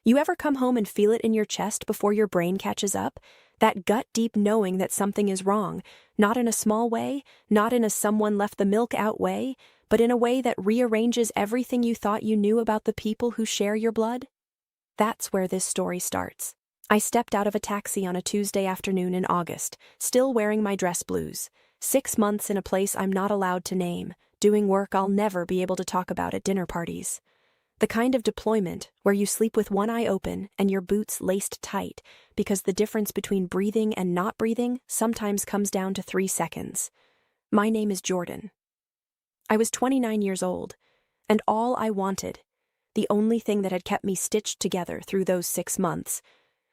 You ever come home and feel it in your chest before your brain catches up? That gut-deep knowing that something is wrong, not in a small way, not in a someone left the milk out way, but in a way that rearranges everything you thought you knew about the people who share your blood? That's where this story starts. I stepped out of a taxi on a Tuesday afternoon in August, still wearing my dress blues. 6 months in a place I'm not allowed to name, doing work I'll never be able to talk about at dinner parties. The kind of deployment where you sleep with one eye open and your boots laced tight because the difference between breathing and not breathing sometimes comes down to 3 seconds. My name is Jordan. I was 29 years old, and all I wanted, the only thing that had kept me stitched together through those 6 months,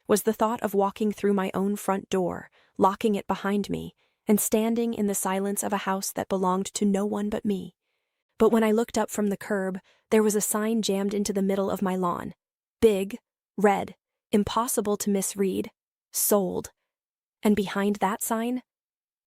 was the thought of walking through my own front door, locking it behind me, and standing in the silence of a house that belonged to no one but me. But when I looked up from the curb, there was a sign jammed into the middle of my lawn. Big, red, impossible to misread, sold. And behind that sign,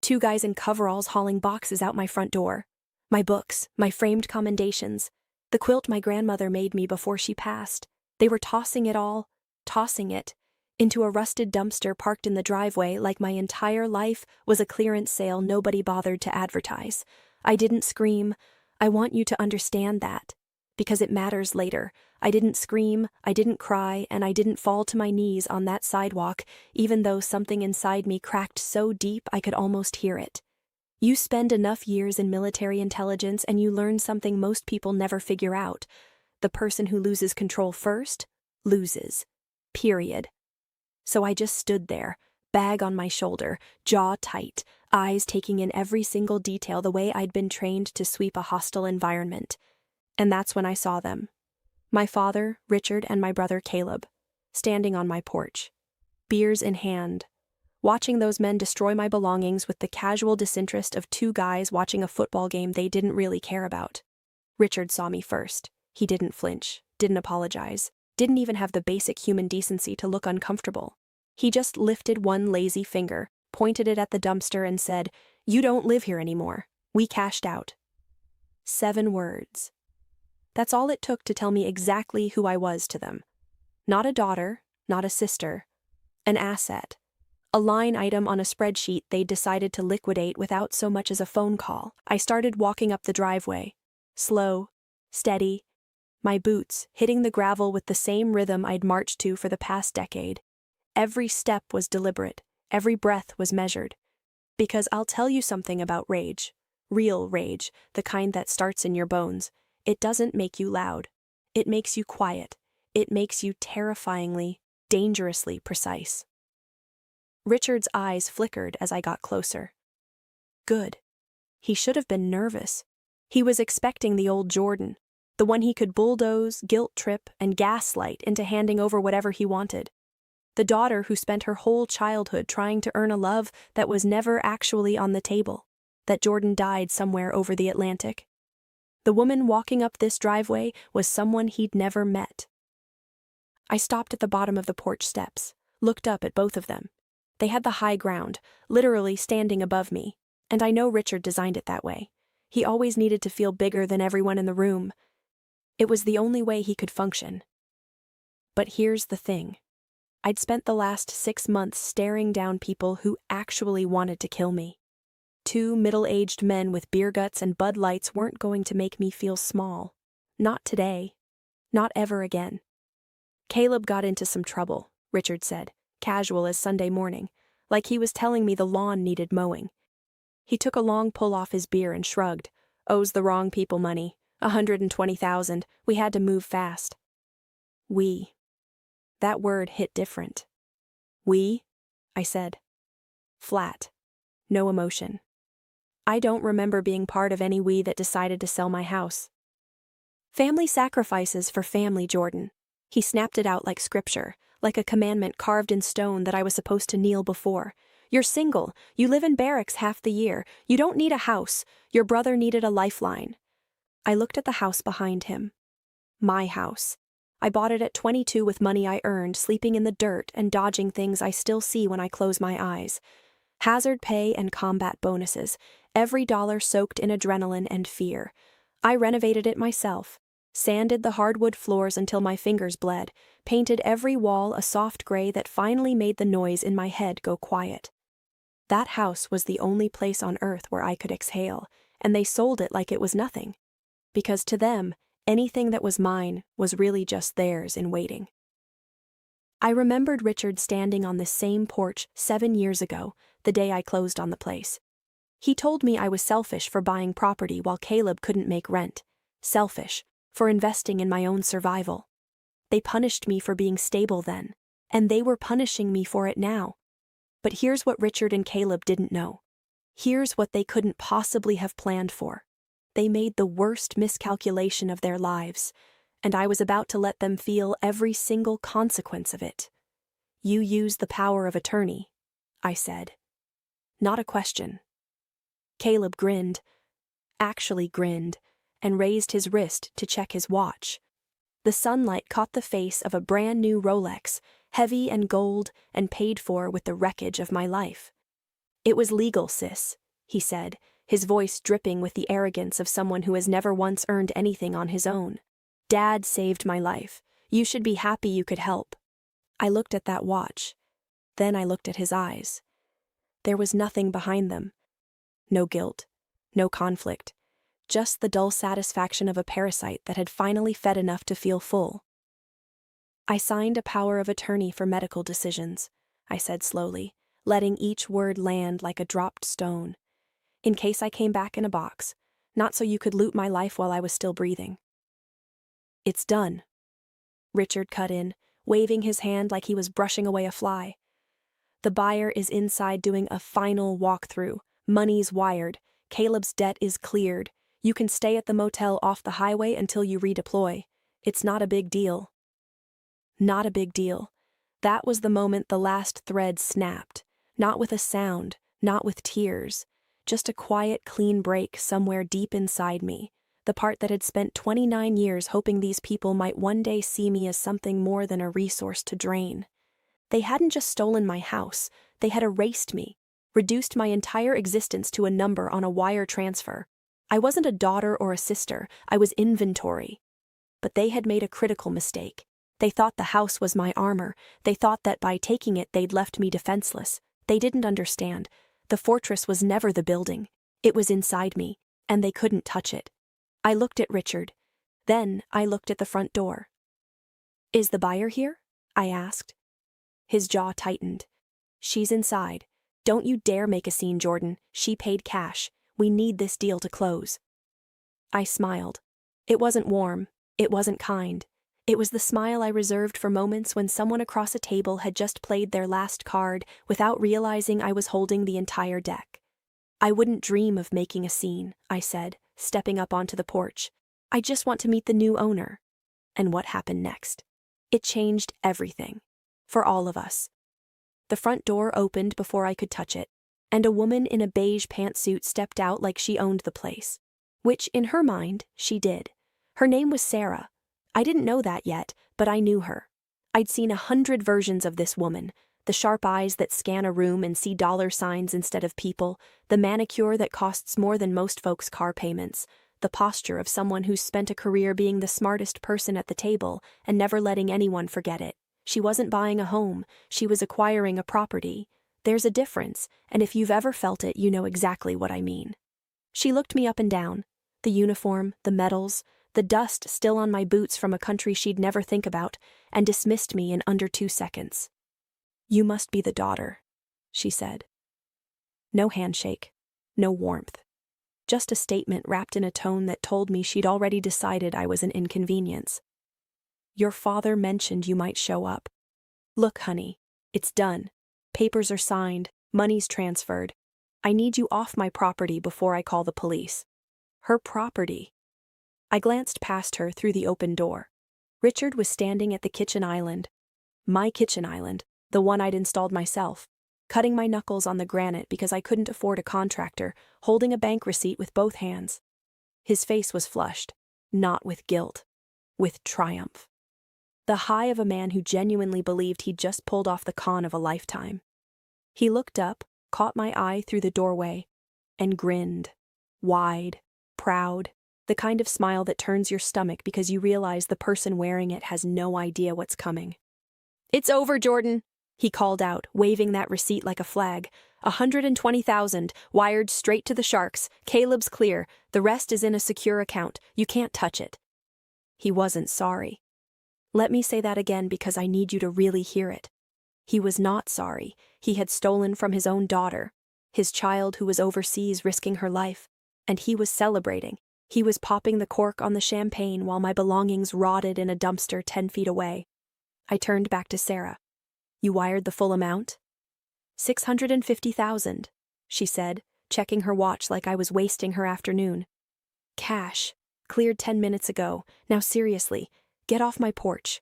2 guys in coveralls hauling boxes out my front door. My books, my framed commendations, the quilt my grandmother made me before she passed. They were tossing it, into a rusted dumpster parked in the driveway like my entire life was a clearance sale nobody bothered to advertise. I didn't scream. I want you to understand that, because it matters later. I didn't scream, I didn't cry, and I didn't fall to my knees on that sidewalk, even though something inside me cracked so deep I could almost hear it. You spend enough years in military intelligence and you learn something most people never figure out. The person who loses control first, loses. Period. So I just stood there, bag on my shoulder, jaw tight, eyes taking in every single detail the way I'd been trained to sweep a hostile environment. And that's when I saw them. My father, Richard, and my brother Caleb, standing on my porch, beers in hand, watching those men destroy my belongings with the casual disinterest of 2 guys watching a football game they didn't really care about. Richard saw me first. He didn't flinch, didn't apologize, didn't even have the basic human decency to look uncomfortable. He just lifted one lazy finger, pointed it at the dumpster and said, "You don't live here anymore. We cashed out." 7 words. That's all it took to tell me exactly who I was to them. Not a daughter, not a sister. An asset. A line item on a spreadsheet they'd decided to liquidate without so much as a phone call. I started walking up the driveway. Slow, steady, my boots hitting the gravel with the same rhythm I'd marched to for the past decade. Every step was deliberate, every breath was measured. Because I'll tell you something about rage. Real rage, the kind that starts in your bones. It doesn't make you loud. It makes you quiet. It makes you terrifyingly, dangerously precise. Richard's eyes flickered as I got closer. Good. He should have been nervous. He was expecting the old Jordan, the one he could bulldoze, guilt-trip, and gaslight into handing over whatever he wanted. The daughter who spent her whole childhood trying to earn a love that was never actually on the table, that Jordan died somewhere over the Atlantic. The woman walking up this driveway was someone he'd never met. I stopped at the bottom of the porch steps, looked up at both of them. They had the high ground, literally standing above me, and I know Richard designed it that way. He always needed to feel bigger than everyone in the room. It was the only way he could function. But here's the thing. I'd spent the last 6 months staring down people who actually wanted to kill me. 2 middle-aged men with beer guts and Bud Lights weren't going to make me feel small. Not today. Not ever again. Caleb got into some trouble, Richard said, casual as Sunday morning, like he was telling me the lawn needed mowing. He took a long pull off his beer and shrugged. Owes the wrong people money. $120,000. We had to move fast. We. That word hit different. We? I said. Flat. No emotion. I don't remember being part of any we that decided to sell my house. Family sacrifices for family, Jordan. He snapped it out like scripture, like a commandment carved in stone that I was supposed to kneel before. You're single. You live in barracks half the year. You don't need a house. Your brother needed a lifeline. I looked at the house behind him. My house. I bought it at 22 with money I earned, sleeping in the dirt and dodging things I still see when I close my eyes. Hazard pay and combat bonuses, every dollar soaked in adrenaline and fear. I renovated it myself. sanded the hardwood floors until my fingers bled, painted every wall a soft gray that finally made the noise in my head go quiet. That house was the only place on earth where I could exhale, and they sold it like it was nothing. Because to them, anything that was mine was really just theirs in waiting. I remembered Richard standing on this same porch 7 years ago, the day I closed on the place. He told me I was selfish for buying property while Caleb couldn't make rent. Selfish for investing in my own survival. They punished me for being stable then, and they were punishing me for it now. But here's what Richard and Caleb didn't know. Here's what they couldn't possibly have planned for. They made the worst miscalculation of their lives, and I was about to let them feel every single consequence of it. You use the power of attorney, I said. Not a question. Caleb grinned, actually grinned, and raised his wrist to check his watch. The sunlight caught the face of a brand new Rolex, heavy and gold and paid for with the wreckage of my life. It was legal, sis, he said, his voice dripping with the arrogance of someone who has never once earned anything on his own. Dad saved my life. You should be happy you could help. I looked at that watch. Then I looked at his eyes. There was nothing behind them. No guilt, no conflict, just the dull satisfaction of a parasite that had finally fed enough to feel full. I signed a power of attorney for medical decisions, I said slowly, letting each word land like a dropped stone. In case I came back in a box, not so you could loot my life while I was still breathing. It's done, Richard cut in, waving his hand like he was brushing away a fly. The buyer is inside doing a final walkthrough. Money's wired. Caleb's debt is cleared. You can stay at the motel off the highway until you redeploy. It's not a big deal. Not a big deal. That was the moment the last thread snapped. Not with a sound, not with tears. Just a quiet, clean break somewhere deep inside me. The part that had spent 29 years hoping these people might one day see me as something more than a resource to drain. They hadn't just stolen my house, they had erased me, reduced my entire existence to a number on a wire transfer. I wasn't a daughter or a sister, I was inventory. But they had made a critical mistake. They thought the house was my armor, they thought that by taking it they'd left me defenseless. They didn't understand. The fortress was never the building. It was inside me, and they couldn't touch it. I looked at Richard. Then I looked at the front door. Is the buyer here? I asked. His jaw tightened. She's inside. Don't you dare make a scene, Jordan. She paid cash. We need this deal to close. I smiled. It wasn't warm. It wasn't kind. It was the smile I reserved for moments when someone across a table had just played their last card without realizing I was holding the entire deck. I wouldn't dream of making a scene, I said, stepping up onto the porch. I just want to meet the new owner. And what happened next? It changed everything. For all of us. The front door opened before I could touch it, and a woman in a beige pantsuit stepped out like she owned the place. Which, in her mind, she did. Her name was Sarah. I didn't know that yet, but I knew her. I'd seen 100 versions of this woman. The sharp eyes that scan a room and see dollar signs instead of people, the manicure that costs more than most folks' car payments, the posture of someone who's spent a career being the smartest person at the table and never letting anyone forget it. She wasn't buying a home, she was acquiring a property. There's a difference, and if you've ever felt it, you know exactly what I mean. She looked me up and down. The uniform, the medals, the dust still on my boots from a country she'd never think about, and dismissed me in under 2 seconds. You must be the daughter, she said. No handshake, no warmth. Just a statement wrapped in a tone that told me she'd already decided I was an inconvenience. Your father mentioned you might show up. Look, honey, it's done. Papers are signed, money's transferred. I need you off my property before I call the police. Her property. I glanced past her through the open door. Richard was standing at the kitchen island. My kitchen island, the one I'd installed myself, cutting my knuckles on the granite because I couldn't afford a contractor, holding a bank receipt with both hands. His face was flushed, not with guilt, with triumph. The high of a man who genuinely believed he'd just pulled off the con of a lifetime. He looked up, caught my eye through the doorway, and grinned, wide, proud, The kind of smile that turns your stomach because you realize the person wearing it has no idea what's coming. "It's over, Jordan," he called out, waving that receipt like a flag. 120,000, wired straight to the Sharks. Caleb's clear. The rest is in a secure account. You can't touch it. He wasn't sorry. Let me say that again because I need you to really hear it. He was not sorry. He had stolen from his own daughter, his child who was overseas risking her life, and he was celebrating. He was popping the cork on the champagne while my belongings rotted in a dumpster 10 feet away. I turned back to Sarah. "You wired the full amount?" 650,000, she said, checking her watch like I was wasting her afternoon. "Cash. Cleared 10 minutes ago. Now seriously, get off my porch."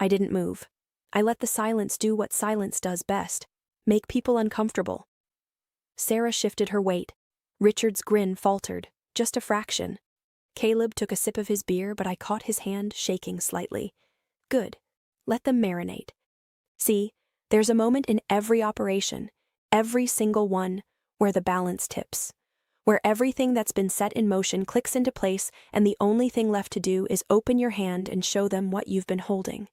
I didn't move. I let the silence do what silence does best, make people uncomfortable. Sarah shifted her weight. Richard's grin faltered, just a fraction. Caleb took a sip of his beer, but I caught his hand shaking slightly. "Good. Let them marinate. See, there's a moment in every operation, every single one, where the balance tips, where everything that's been set in motion clicks into place and the only thing left to do is open your hand and show them what you've been holding."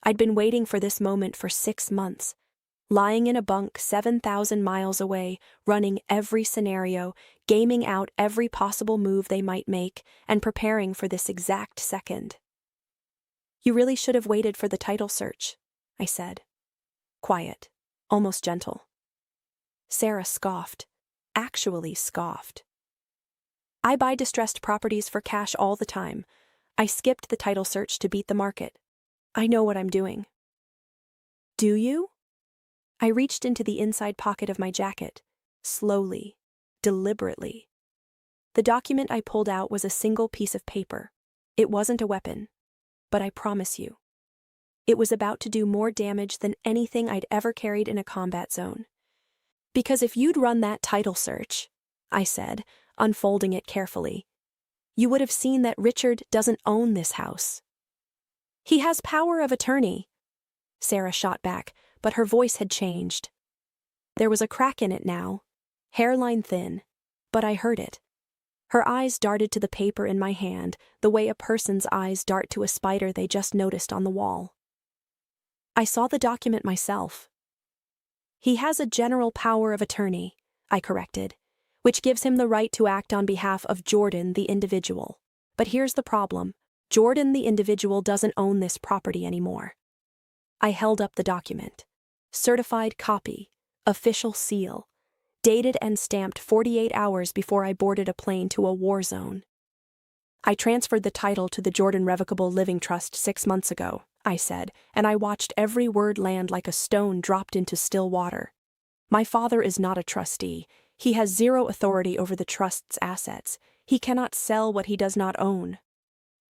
I'd been waiting for this moment for 6 months, lying in a bunk 7,000 miles away, running every scenario, gaming out every possible move they might make, and preparing for this exact second. "You really should have waited for the title search," I said. Quiet, almost gentle. Sarah scoffed, actually scoffed. "I buy distressed properties for cash all the time. I skipped the title search to beat the market. I know what I'm doing." "Do you?" I reached into the inside pocket of my jacket, slowly, deliberately. The document I pulled out was a single piece of paper. It wasn't a weapon, but I promise you, it was about to do more damage than anything I'd ever carried in a combat zone. "Because if you'd run that title search," I said, unfolding it carefully, "you would have seen that Richard doesn't own this house. He has power of attorney." Sarah shot back, but her voice had changed. There was a crack in it now, hairline thin, but I heard it. Her eyes darted to the paper in my hand, the way a person's eyes dart to a spider they just noticed on the wall. I saw the document myself. "He has a general power of attorney," I corrected, "which gives him the right to act on behalf of Jordan, the individual. But here's the problem. Jordan, the individual, doesn't own this property anymore." I held up the document. Certified copy, official seal, dated and stamped 48 hours before I boarded a plane to a war zone. "I transferred the title to the Jordan Revocable Living Trust 6 months ago," I said, and I watched every word land like a stone dropped into still water. "My father is not a trustee. He has zero authority over the trust's assets. He cannot sell what he does not own."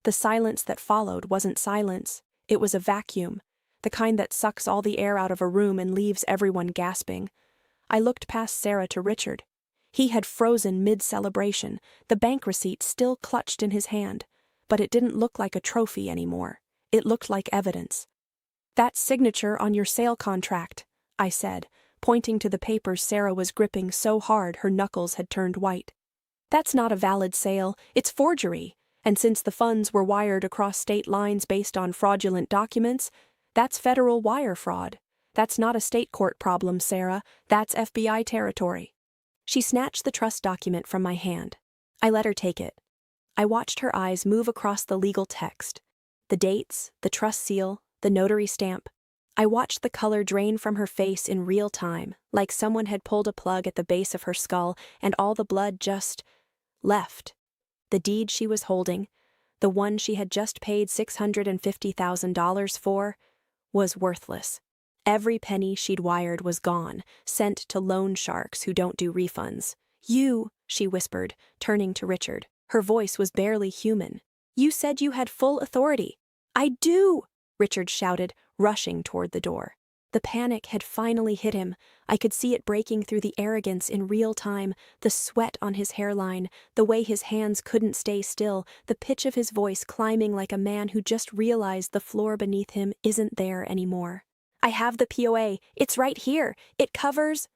The silence that followed wasn't silence. It was a vacuum, the kind that sucks all the air out of a room and leaves everyone gasping. I looked past Sarah to Richard. He had frozen mid-celebration, the bank receipt still clutched in his hand, but it didn't look like a trophy anymore. It looked like evidence. "That signature on your sale contract," I said, pointing to the papers Sarah was gripping so hard her knuckles had turned white. "That's not a valid sale, it's forgery, and since the funds were wired across state lines based on fraudulent documents, that's federal wire fraud. That's not a state court problem, Sarah, that's FBI territory." She snatched the trust document from my hand. I let her take it. I watched her eyes move across the legal text. The dates, the trust seal, the notary stamp. I watched the color drain from her face in real time, like someone had pulled a plug at the base of her skull and all the blood just left. The deed she was holding, the one she had just paid $650,000 for, was worthless. Every penny she'd wired was gone, sent to loan sharks who don't do refunds. "You," she whispered, turning to Richard. Her voice was barely human. "You said you had full authority." "I do!" Richard shouted, rushing toward the door. The panic had finally hit him. I could see it breaking through the arrogance in real time, the sweat on his hairline, the way his hands couldn't stay still, the pitch of his voice climbing like a man who just realized the floor beneath him isn't there anymore. "I have the POA. It's right here. It covers—"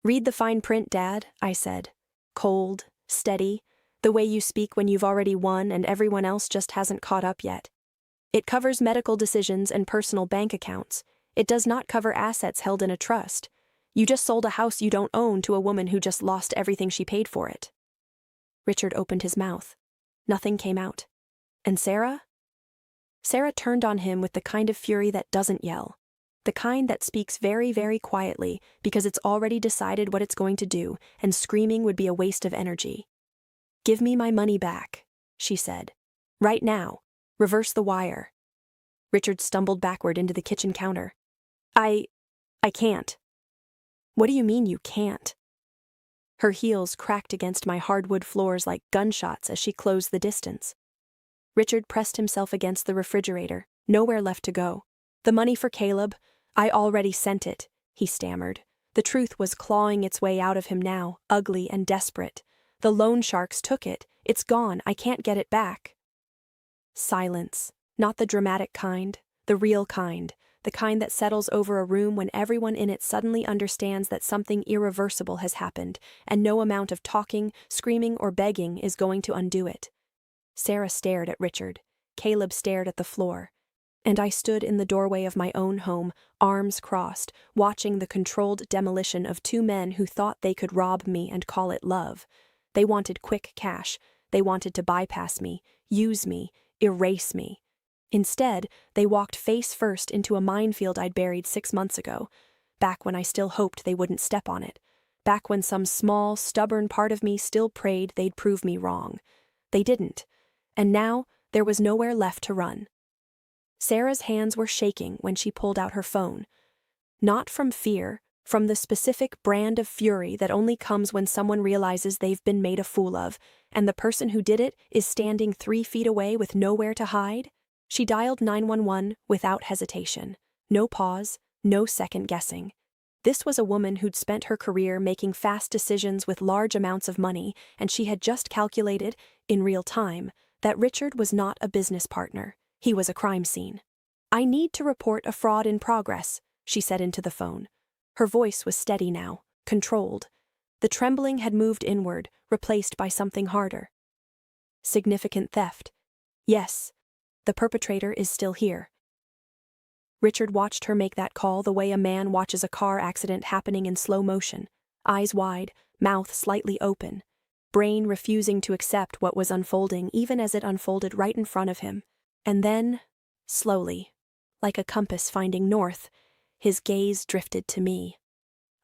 "Read the fine print, Dad," I said. Cold, steady, The way you speak when you've already won and everyone else just hasn't caught up yet. It covers medical decisions and personal bank accounts. It does not cover assets held in a trust. You just sold a house you don't own to a woman who just lost everything she paid for it. Richard opened his mouth. Nothing came out. And Sarah? Sarah turned on him with the kind of fury that doesn't yell. The kind that speaks very, very quietly because it's already decided what it's going to do, and screaming would be a waste of energy. "Give me my money back," she said. "Right now. Reverse the wire." Richard stumbled backward into the kitchen counter. I can't." "What do you mean you can't?" Her heels cracked against my hardwood floors like gunshots as she closed the distance. Richard pressed himself against the refrigerator, nowhere left to go. "The money for Caleb, I already sent it," he stammered. The truth was clawing its way out of him now, ugly and desperate. "The loan sharks took it. It's gone. I can't get it back." Silence. Not the dramatic kind, the real kind, the kind that settles over a room when everyone in it suddenly understands that something irreversible has happened, and no amount of talking, screaming, or begging is going to undo it. Sarah stared at Richard. Caleb stared at the floor. And I stood in the doorway of my own home, arms crossed, watching the controlled demolition of two men who thought they could rob me and call it love. They wanted quick cash. They wanted to bypass me, use me, erase me. Instead, they walked face first into a minefield I'd buried 6 months ago, back when I still hoped they wouldn't step on it, back when some small, stubborn part of me still prayed they'd prove me wrong. They didn't, and now there was nowhere left to run. Sarah's hands were shaking when she pulled out her phone. Not from fear, from the specific brand of fury that only comes when someone realizes they've been made a fool of, and the person who did it is standing 3 feet away with nowhere to hide. She dialed 911 without hesitation. No pause, no second guessing. This was a woman who'd spent her career making fast decisions with large amounts of money, and she had just calculated, in real time, that Richard was not a business partner. He was a crime scene. "I need to report a fraud in progress," she said into the phone. Her voice was steady now, controlled. The trembling had moved inward, replaced by something harder. "Significant theft. Yes. The perpetrator is still here." Richard watched her make that call the way a man watches a car accident happening in slow motion, eyes wide, mouth slightly open, brain refusing to accept what was unfolding even as it unfolded right in front of him. And then, slowly, like a compass finding north, his gaze drifted to me.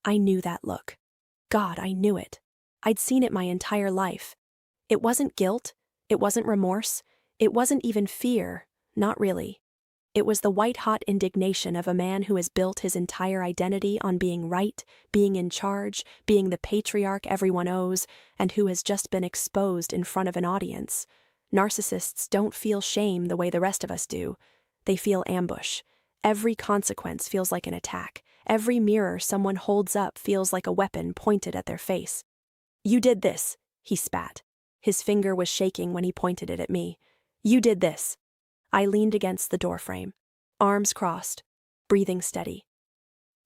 I knew that look. God, I knew it. I'd seen it my entire life. It wasn't guilt. It wasn't remorse. It wasn't even fear. Not really. It was the white-hot indignation of a man who has built his entire identity on being right, being in charge, being the patriarch everyone owes, and who has just been exposed in front of an audience. Narcissists don't feel shame the way the rest of us do. They feel ambush. Every consequence feels like an attack. Every mirror someone holds up feels like a weapon pointed at their face. "You did this," he spat. His finger was shaking when he pointed it at me. "You did this." I leaned against the doorframe, arms crossed, breathing steady.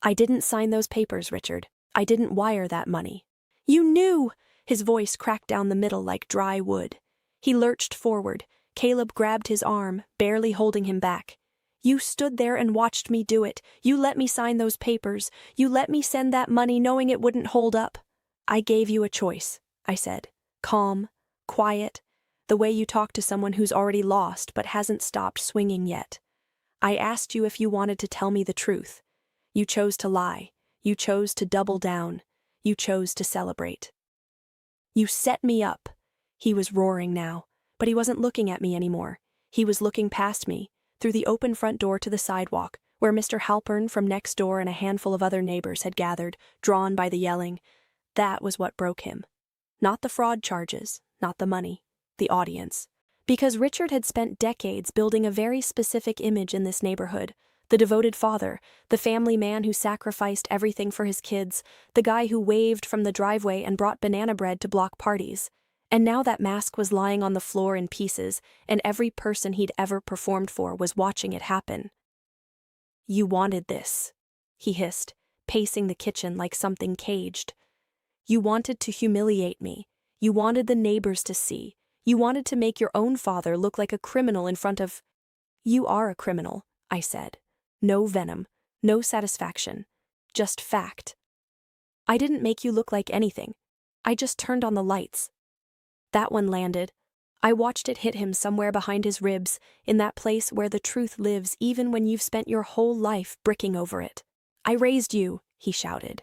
"I didn't sign those papers, Richard. I didn't wire that money." "You knew!" His voice cracked down the middle like dry wood. He lurched forward. Caleb grabbed his arm, barely holding him back. "You stood there and watched me do it. You let me sign those papers. You let me send that money knowing it wouldn't hold up." "I gave you a choice," I said. Calm, quiet, the way you talk to someone who's already lost but hasn't stopped swinging yet. "I asked you if you wanted to tell me the truth. You chose to lie. You chose to double down. You chose to celebrate. You set me up." He was roaring now, but he wasn't looking at me anymore. He was looking past me, through the open front door to the sidewalk, where Mr. Halpern from next door and a handful of other neighbors had gathered, drawn by the yelling. That was what broke him. Not the fraud charges, not the money, the audience. Because Richard had spent decades building a very specific image in this neighborhood. The devoted father, the family man who sacrificed everything for his kids, the guy who waved from the driveway and brought banana bread to block parties. And now that mask was lying on the floor in pieces, and every person he'd ever performed for was watching it happen. "You wanted this," he hissed, pacing the kitchen like something caged. "You wanted to humiliate me. You wanted the neighbors to see. You wanted to make your own father look like a criminal in front of— You are a criminal, I said. No venom, no satisfaction, just fact. I didn't make you look like anything. I just turned on the lights. That one landed. I watched it hit him somewhere behind his ribs, in that place where the truth lives even when you've spent your whole life bricking over it. I raised you, he shouted.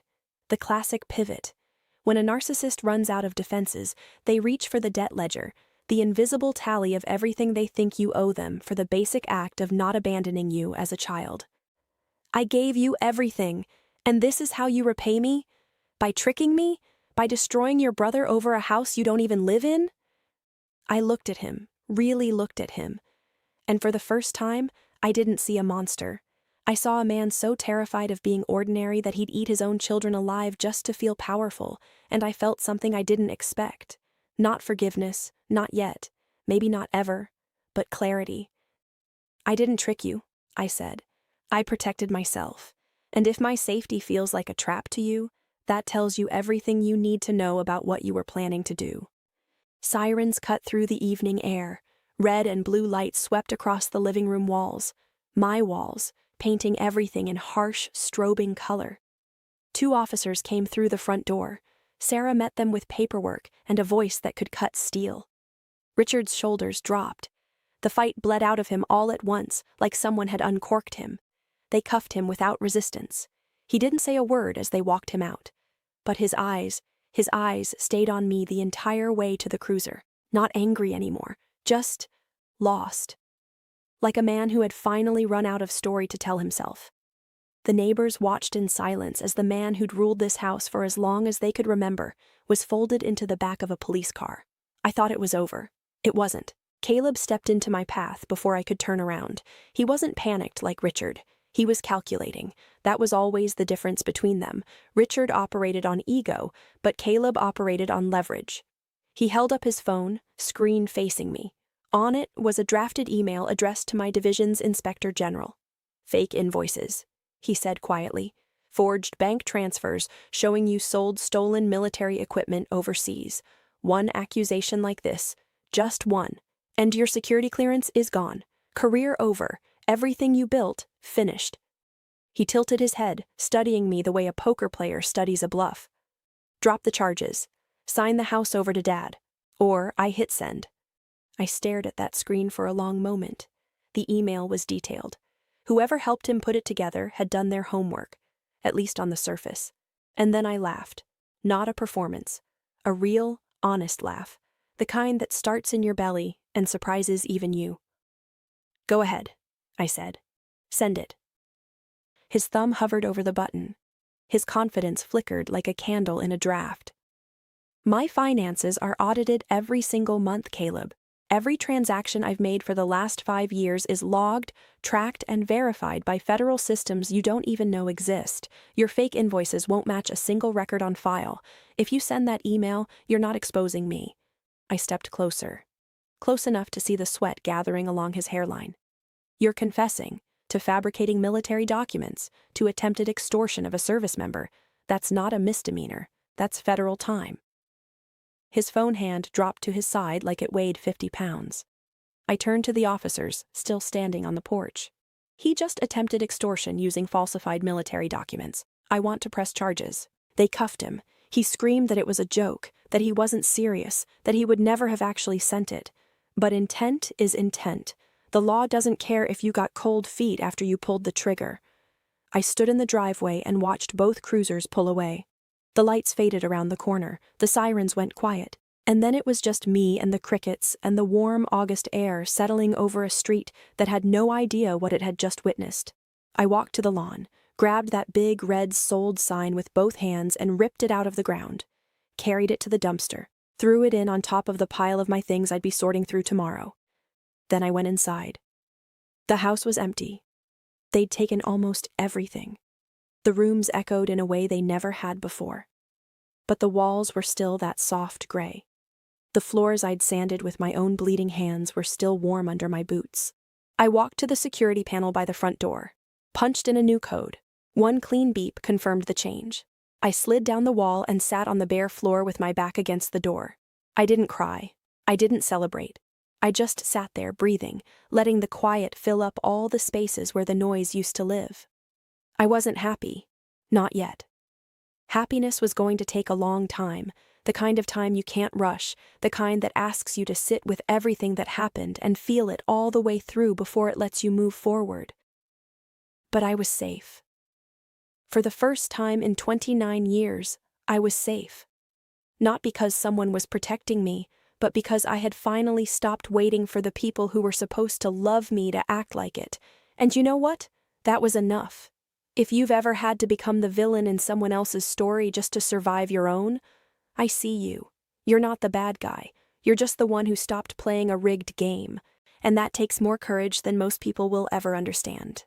The classic pivot. When a narcissist runs out of defenses, they reach for the debt ledger, the invisible tally of everything they think you owe them for the basic act of not abandoning you as a child. I gave you everything, and this is how you repay me? By tricking me? By destroying your brother over a house you don't even live in? I looked at him, really looked at him, and for the first time, I didn't see a monster. I saw a man so terrified of being ordinary that he'd eat his own children alive just to feel powerful, and I felt something I didn't expect. Not forgiveness, not yet, maybe not ever, but clarity. I didn't trick you, I said. I protected myself, and if my safety feels like a trap to you, that tells you everything you need to know about what you were planning to do. Sirens cut through the evening air. Red and blue lights swept across the living room walls, my walls, painting everything in harsh, strobing color. 2 officers came through the front door. Sarah met them with paperwork and a voice that could cut steel. Richard's shoulders dropped. The fight bled out of him all at once, like someone had uncorked him. They cuffed him without resistance. He didn't say a word as they walked him out. But his eyes stayed on me the entire way to the cruiser, not angry anymore, just lost. Like a man who had finally run out of story to tell himself. The neighbors watched in silence as the man who'd ruled this house for as long as they could remember was folded into the back of a police car. I thought it was over. It wasn't. Caleb stepped into my path before I could turn around. He wasn't panicked like Richard. He was calculating. That was always the difference between them. Richard operated on ego, but Caleb operated on leverage. He held up his phone, screen facing me. On it was a drafted email addressed to my division's inspector general. Fake invoices, he said quietly. Forged bank transfers showing you sold stolen military equipment overseas. One accusation like this, just one, and your security clearance is gone. Career over. Everything you built, finished. He tilted his head, studying me the way a poker player studies a bluff. Drop the charges. Sign the house over to Dad. Or I hit send. I stared at that screen for a long moment. The email was detailed. Whoever helped him put it together had done their homework, at least on the surface. And then I laughed. Not a performance. A real, honest laugh. The kind that starts in your belly and surprises even you. Go ahead, I said. Send it. His thumb hovered over the button. His confidence flickered like a candle in a draft. My finances are audited every single month, Caleb. Every transaction I've made for the last 5 years is logged, tracked, and verified by federal systems you don't even know exist. Your fake invoices won't match a single record on file. If you send that email, you're not exposing me. I stepped closer. Close enough to see the sweat gathering along his hairline. You're confessing to fabricating military documents, to attempted extortion of a service member. That's not a misdemeanor. That's federal time. His phone hand dropped to his side like it weighed 50 pounds. I turned to the officers, still standing on the porch. He just attempted extortion using falsified military documents. I want to press charges. They cuffed him. He screamed that it was a joke, that he wasn't serious, that he would never have actually sent it. But intent is intent. The law doesn't care if you got cold feet after you pulled the trigger. I stood in the driveway and watched both cruisers pull away. The lights faded around the corner, the sirens went quiet, and then it was just me and the crickets and the warm August air settling over a street that had no idea what it had just witnessed. I walked to the lawn, grabbed that big red sold sign with both hands and ripped it out of the ground, carried it to the dumpster, threw it in on top of the pile of my things I'd be sorting through tomorrow. Then I went inside. The house was empty. They'd taken almost everything. The rooms echoed in a way they never had before. But the walls were still that soft gray. The floors I'd sanded with my own bleeding hands were still warm under my boots. I walked to the security panel by the front door, punched in a new code. One clean beep confirmed the change. I slid down the wall and sat on the bare floor with my back against the door. I didn't cry. I didn't celebrate. I just sat there breathing, letting the quiet fill up all the spaces where the noise used to live. I wasn't happy. Not yet. Happiness was going to take a long time, the kind of time you can't rush, the kind that asks you to sit with everything that happened and feel it all the way through before it lets you move forward. But I was safe. For the first time in 29 years, I was safe. Not because someone was protecting me, but because I had finally stopped waiting for the people who were supposed to love me to act like it. And you know what? That was enough. If you've ever had to become the villain in someone else's story just to survive your own, I see you. You're not the bad guy. You're just the one who stopped playing a rigged game. And that takes more courage than most people will ever understand.